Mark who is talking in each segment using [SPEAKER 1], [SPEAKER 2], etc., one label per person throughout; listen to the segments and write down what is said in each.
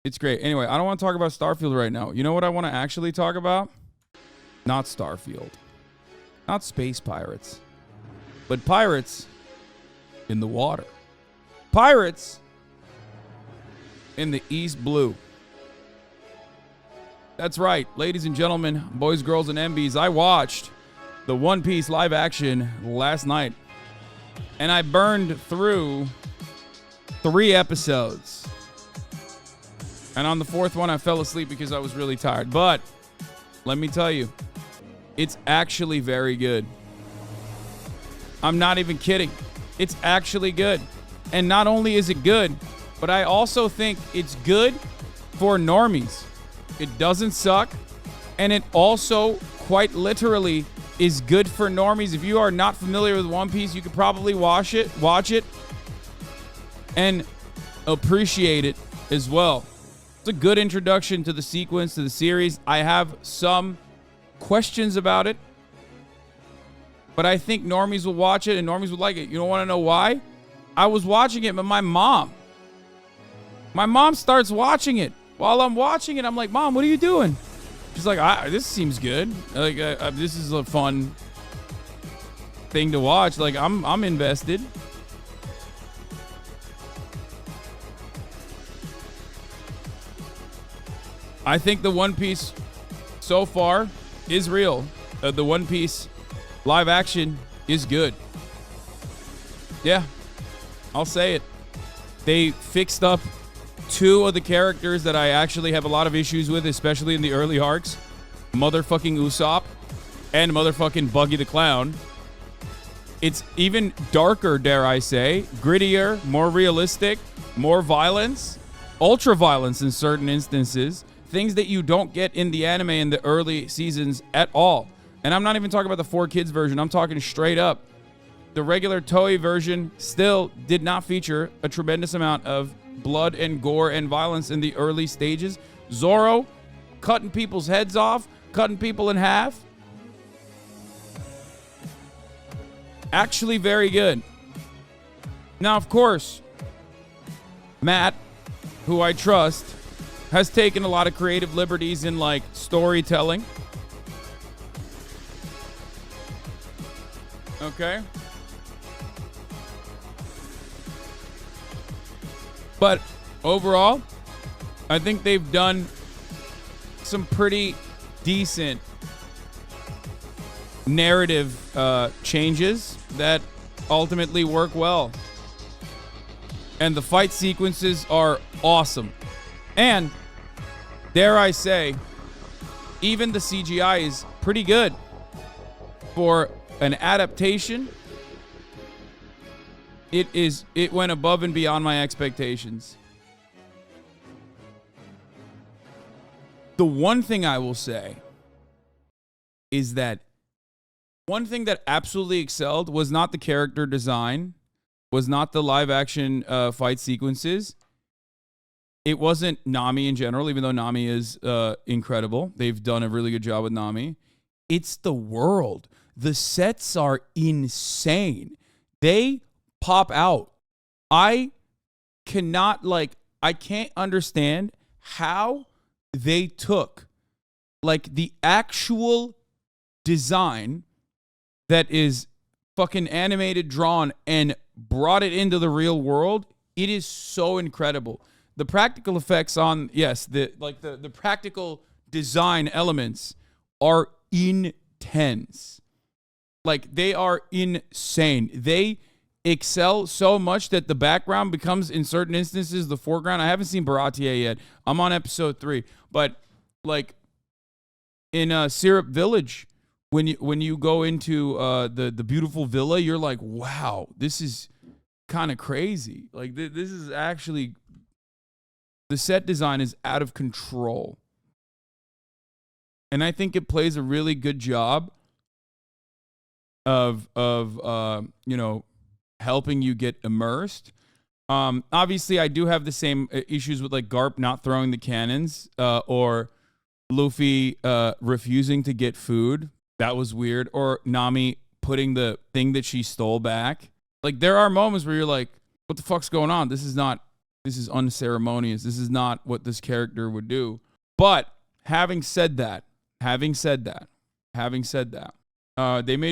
[SPEAKER 1] It's great. Anyway, I don't want to talk about Starfield right now. You know what I want to actually talk about? Not Starfield. Not space pirates. But pirates in the water. Pirates in the East Blue. That's right, ladies and gentlemen, boys, girls, and MBs. I watched the One Piece live action last night. And I burned through 3 episodes. And on the 4th one, I fell asleep because I was really tired. But let me tell you, it's actually very good. I'm not even kidding. It's actually good. And not only is it good, but I also think it's good for normies. It doesn't suck. And it also, quite literally, is good for normies. If you are not familiar with One Piece, you could probably watch it, and appreciate it as well. It's a good introduction to the sequence, to the series. I have some questions about it, but I think normies will watch it and normies would like it. You don't want to know why? I was watching it, but my mom starts watching it. While I'm watching it, I'm like, Mom, what are you doing? She's like, this seems good. Like, this is a fun thing to watch. Like, I'm invested. I think the One Piece so far is real. The One Piece live action is good. Yeah, I'll say it. They fixed up 2 of the characters that I actually have a lot of issues with, especially in the early arcs. Motherfucking Usopp and motherfucking Buggy the Clown. It's even darker, dare I say. Grittier, more realistic, more violence. Ultra violence in certain instances. Things that you don't get in the anime in the early seasons at all. And I'm not even talking about the 4Kids version. I'm talking straight up. The regular Toei version still did not feature a tremendous amount of blood and gore and violence in the early stages. Zoro cutting people's heads off, cutting people in half. Actually very good. Now, of course, Matt, who I trust, has taken a lot of creative liberties in, like, storytelling. Okay. But overall, I think they've done some pretty decent narrative changes that ultimately work well. And the fight sequences are awesome. And, dare I say, even the CGI is pretty good for an adaptation. It went above and beyond my expectations. The one thing I will say is that one thing that absolutely excelled was not the character design, was not the live action fight sequences. It wasn't Nami in general, even though Nami is incredible. They've done a really good job with Nami. It's the world. The sets are insane. They pop out. I can't understand how they took, like, the actual design that is fucking animated, drawn, and brought it into the real world. It is so incredible. The practical effects on, yes, the practical design elements are intense. Like, they are insane. They excel so much that the background becomes, in certain instances, the foreground. I haven't seen Baratie yet. I'm on episode 3. But, like, in Syrup Village, when you go into the beautiful villa, you're like, wow, this is kind of crazy. Like, this is actually... The set design is out of control. And I think it plays a really good job of helping you get immersed. Obviously, I do have the same issues with, like, Garp not throwing the cannons or Luffy refusing to get food. That was weird. Or Nami putting the thing that she stole back. Like, there are moments where you're like, what the fuck's going on? This is not This is unceremonious. This is not what this character would do. But having said that, they made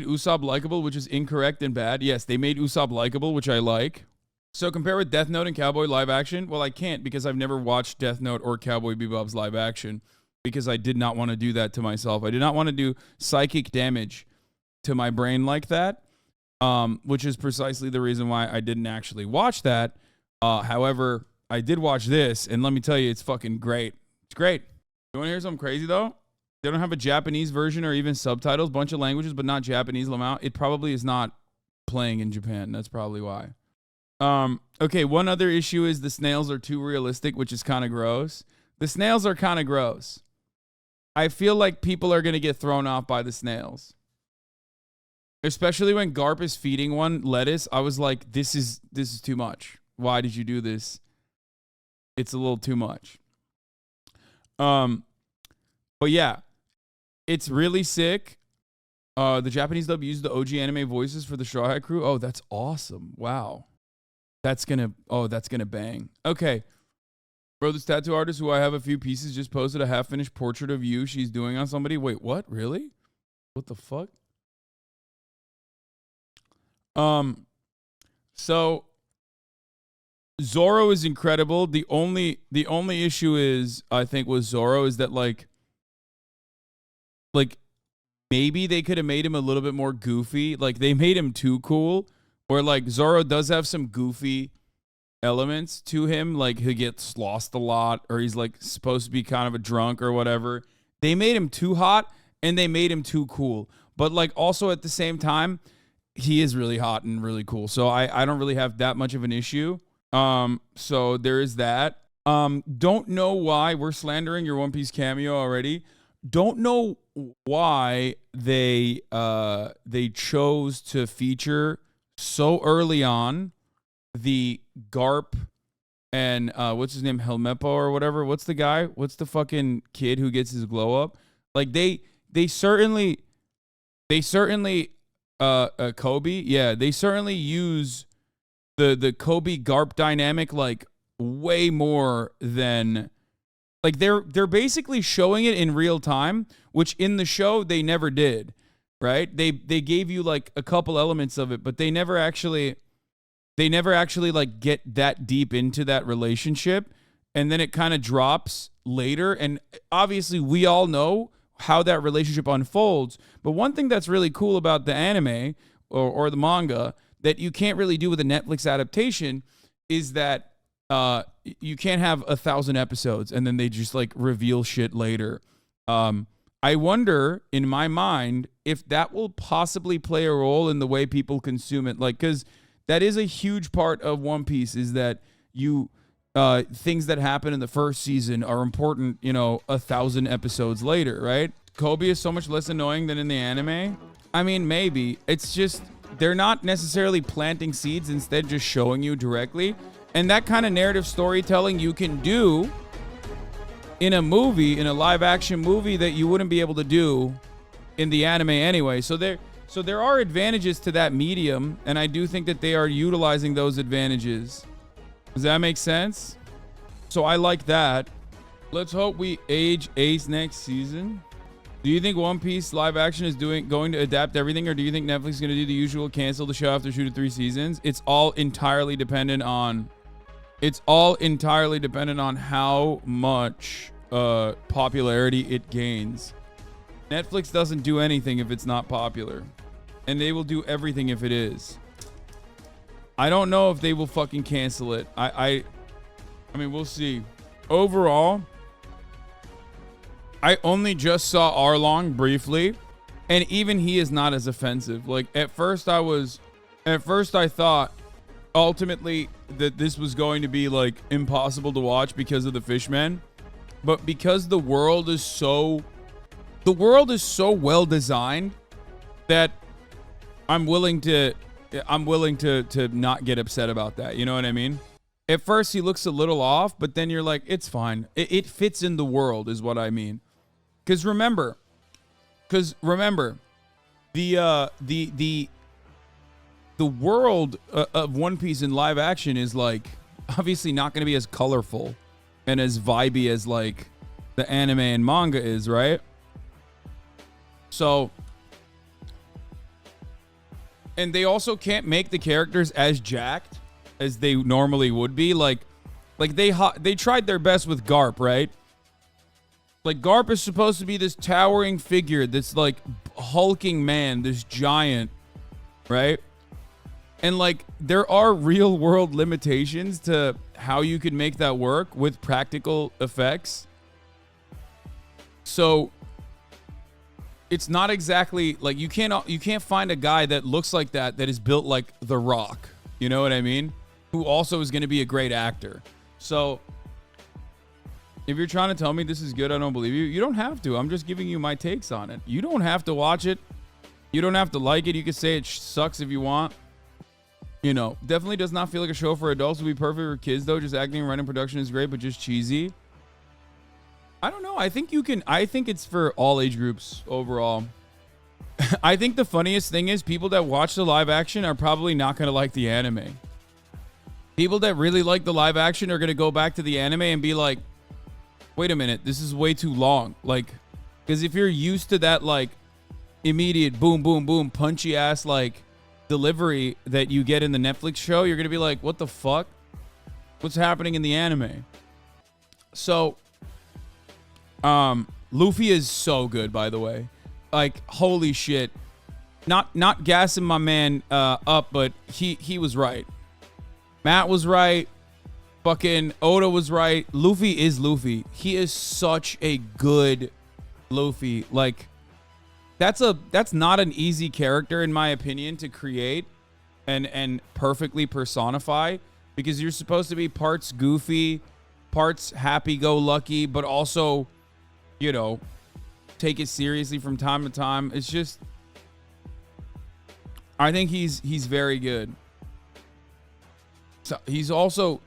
[SPEAKER 1] Usopp likable, which is incorrect and bad. Yes, they made Usopp likable, which I like. So compare with Death Note and Cowboy live action? Well, I can't because I've never watched Death Note or Cowboy Bebop's live action because I did not want to do that to myself. I did not want to do psychic damage to my brain like that, which is precisely the reason why I didn't actually watch that. However, I did watch this, and let me tell you, it's fucking great. It's great. You want to hear something crazy, though? They don't have a Japanese version or even subtitles, bunch of languages, but not Japanese. It probably is not playing in Japan. That's probably why. Okay, one other issue is the snails are too realistic, which is kind of gross. The snails are kind of gross. I feel like people are going to get thrown off by the snails. Especially when Garp is feeding one lettuce. I was like, this is too much. Why did you do this? It's a little too much. But yeah, it's really sick. The Japanese dub used the OG anime voices for the Straw Hat Crew. Oh, that's awesome. Wow. That's gonna bang. Okay. Bro, this tattoo artist who I have a few pieces just posted a half-finished portrait of you she's doing on somebody. Wait, what? Really? What the fuck? So Zoro is incredible. The only issue is, I think, with Zoro is that like maybe they could have made him a little bit more goofy. Like they made him too cool. Or like Zoro does have some goofy elements to him. Like he gets lost a lot, or he's like supposed to be kind of a drunk or whatever. They made him too hot and they made him too cool. But like also at the same time, he is really hot and really cool. So I don't really have that much of an issue. So there is that. Don't know why we're slandering your One Piece cameo already. Don't know why they chose to feature so early on the Garp and what's his name, Helmeppo or whatever. What's the guy? What's the fucking kid who gets his glow up? Like they certainly Kobe, yeah, they certainly use the Kobe Garp dynamic like way more than like they're basically showing it in real time, which in the show they never did, right? They gave you like a couple elements of it, but they never actually like get that deep into that relationship, and then it kind of drops later. And obviously we all know how that relationship unfolds. But one thing that's really cool about the anime or the manga that you can't really do with a Netflix adaptation is that you can't have 1,000 episodes and then they just like reveal shit later. I wonder in my mind if that will possibly play a role in the way people consume it. Like, because that is a huge part of One Piece is that you things that happen in the first season are important, 1,000 episodes later, right? Kobe is so much less annoying than in the anime. I mean, maybe. It's just, they're not necessarily planting seeds, instead just showing you directly. And that kind of narrative storytelling you can do in a movie, in a live action movie that you wouldn't be able to do in the anime anyway. So there are advantages to that medium, and I do think that they are utilizing those advantages. Does that make sense? So I like that. Let's hope we age Ace next season. Do you think One Piece live action is going to adapt everything, or do you think Netflix is going to do the usual cancel the show after 2 to 3 seasons? It's all entirely dependent on how much popularity it gains. Netflix doesn't do anything if it's not popular, and they will do everything if it is. I don't know if they will fucking cancel it. I mean, we'll see. Overall, I only just saw Arlong briefly, and even he is not as offensive. Like at first I thought ultimately that this was going to be like impossible to watch because of the fishmen, but because the world is so well designed that I'm willing to not get upset about that. You know what I mean? At first he looks a little off, but then you're like, it's fine. It fits in the world is what I mean. Because remember, the world of One Piece in live action is like obviously not going to be as colorful and as vibey as like the anime and manga is, right? So, and they also can't make the characters as jacked as they normally would be. Like they tried their best with Garp, right? Like Garp is supposed to be this towering figure, this like hulking man, this giant, right? And like there are real world limitations to how you could make that work with practical effects. So it's not exactly like you can't find a guy that looks like that is built like The Rock. You know what I mean? Who also is going to be a great actor. So if you're trying to tell me this is good, I don't believe you. You don't have to. I'm just giving you my takes on it. You don't have to watch it. You don't have to like it. You can say it sucks if you want. You know, definitely does not feel like a show for adults. Would be perfect for kids, though. Just acting and writing production is great, but just cheesy. I don't know. I think it's for all age groups overall. I think the funniest thing is people that watch the live action are probably not going to like the anime. People that really like the live action are going to go back to the anime and be like, wait a minute, this is way too long. Like, because if you're used to that, like, immediate boom, boom, boom, punchy ass, like, delivery that you get in the Netflix show, you're going to be like, what the fuck? What's happening in the anime? So, Luffy is so good, by the way. Like, holy shit. Not gassing my man up, but he was right. Matt was right. Fucking Oda was right. Luffy is Luffy. He is such a good Luffy. Like, that's not an easy character, in my opinion, to create and perfectly personify, because you're supposed to be parts goofy, parts happy-go-lucky, but also, you know, take it seriously from time to time. It's just, I think he's very good. So he also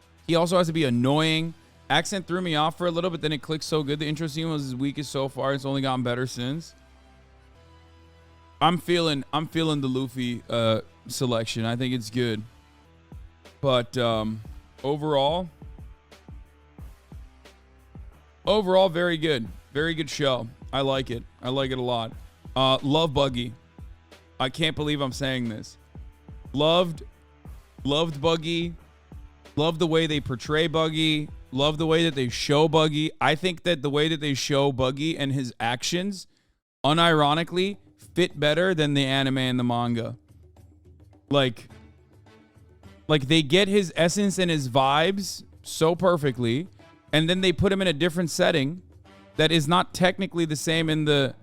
[SPEAKER 1] has to be annoying. Accent threw me off for a little, but then it clicked so good. The intro scene was his weakest so far. It's only gotten better since. I'm feeling the Luffy selection. I think it's good. But overall, very good. Very good show. I like it. I like it a lot. Love Buggy. I can't believe I'm saying this. Loved Buggy. Love the way they portray Buggy. Love the way that they show Buggy. I think that the way that they show Buggy and his actions, unironically, fit better than the anime and the manga. Like they get his essence and his vibes so perfectly, and then they put him in a different setting that is not technically the same in the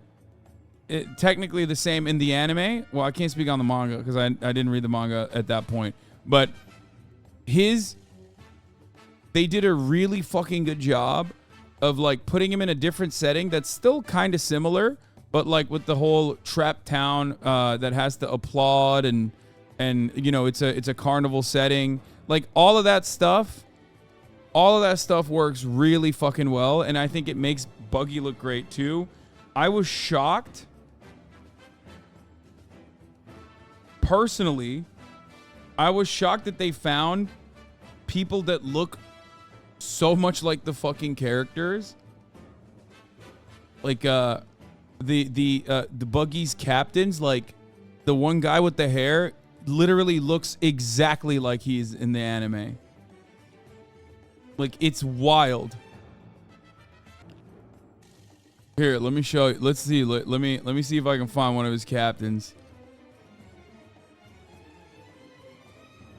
[SPEAKER 1] anime. Well, I can't speak on the manga because I didn't read the manga at that point. But they did a really fucking good job of like putting him in a different setting that's still kind of similar, but like with the whole trap town that has to applaud and you know, it's a carnival setting. Like all of that stuff works really fucking well, and I think it makes Buggy look great too. I was shocked. Personally, I was shocked that they found people that look so much like the fucking characters. Like the Buggy's captains, like the one guy with the hair literally looks exactly like he's in the anime. Like, it's wild. Here, let me show you. Let's see. Let me see if I can find one of his captains.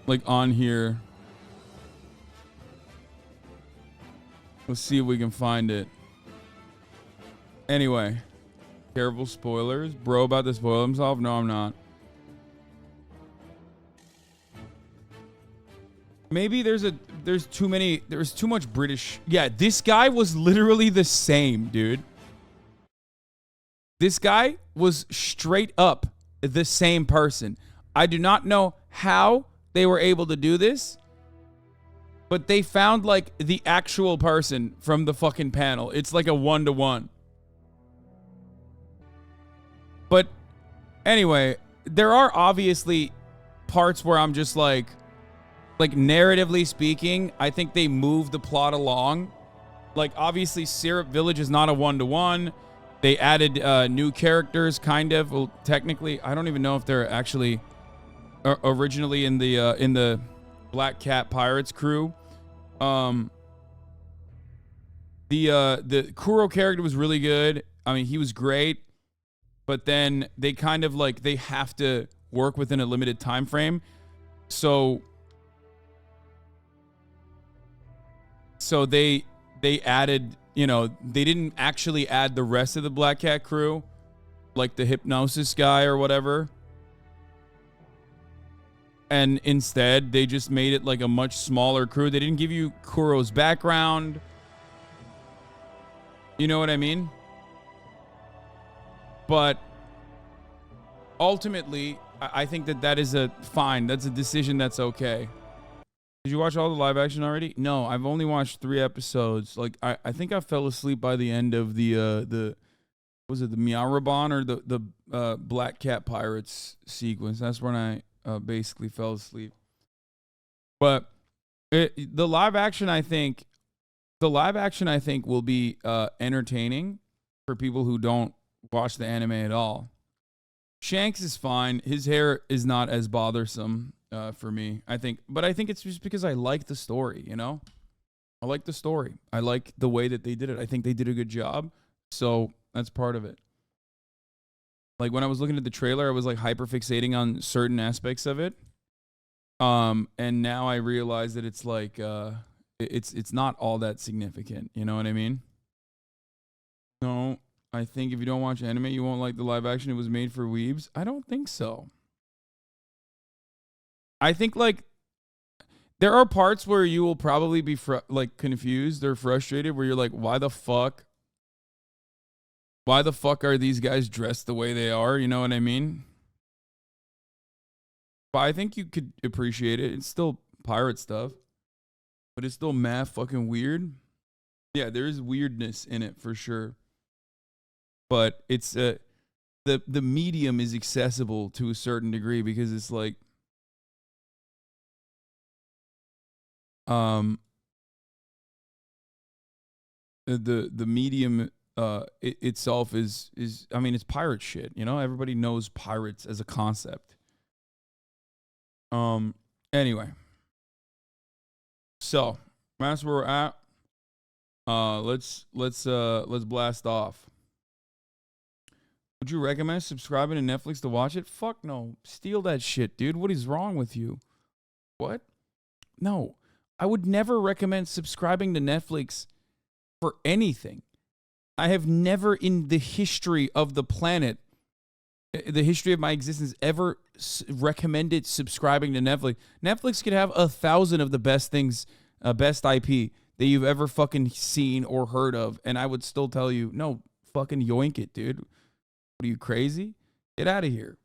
[SPEAKER 1] Like on here. Let's see if we can find it. Anyway. Careful spoilers. Bro about to spoil himself? No, I'm not. Maybe there's too much British. Yeah, this guy was literally the same, dude. This guy was straight up the same person. I do not know how they were able to do this, but they found like the actual person from the fucking panel. It's like a 1-to-1. But anyway, there are obviously parts where I'm just like, like narratively speaking, I think they move the plot along. Like obviously Syrup Village is not a one-to-one. They added new characters, kind of. Well, technically, I don't even know if they're actually originally in the Black Cat Pirates crew. The Kuro character was really good. I mean, he was great, but then they kind of like they have to work within a limited time frame. So they added, you know, they didn't actually add the rest of the Black Cat crew, like the hypnosis guy or whatever. And instead, they just made it like a much smaller crew. They didn't give you Kuro's background. You know what I mean? But ultimately, I think that is a fine. That's a decision that's okay. Did you watch all the live action already? No, I've only watched 3 episodes. Like I think I fell asleep by the end of the was it the Miarabon or the Black Cat Pirates sequence? That's when I basically fell asleep. But the live action I think will be entertaining for people who don't watch the anime at all. Shanks is fine. His hair is not as bothersome for me, I think. But I think it's just because I like the story, you know? I like the story. I like the way that they did it. I think they did a good job. So that's part of it. Like when I was looking at the trailer, I was like hyper fixating on certain aspects of it. And now I realize that it's like it's not all that significant. You know what I mean? No, I think if you don't watch anime, you won't like the live action. It was made for weebs. I don't think so. I think like there are parts where you will probably be like confused or frustrated, where you're like, why the fuck are these guys dressed the way they are? You know what I mean? But I think you could appreciate it. It's still pirate stuff, but it's still mad fucking weird. Yeah, there is weirdness in it for sure. But it's the medium is accessible to a certain degree because it's like the medium itself is I mean, it's pirate shit, you know? Everybody knows pirates as a concept. Anyway. So, that's where we're at. Let's blast off. Would you recommend subscribing to Netflix to watch it? Fuck no. Steal that shit, dude. What is wrong with you? What? No. I would never recommend subscribing to Netflix for anything. I have never in the history of the planet, the history of my existence, ever recommended subscribing to Netflix. Netflix could have 1,000 of the best things, best IP that you've ever fucking seen or heard of, and I would still tell you, no, fucking yoink it, dude. What are you, crazy? Get out of here.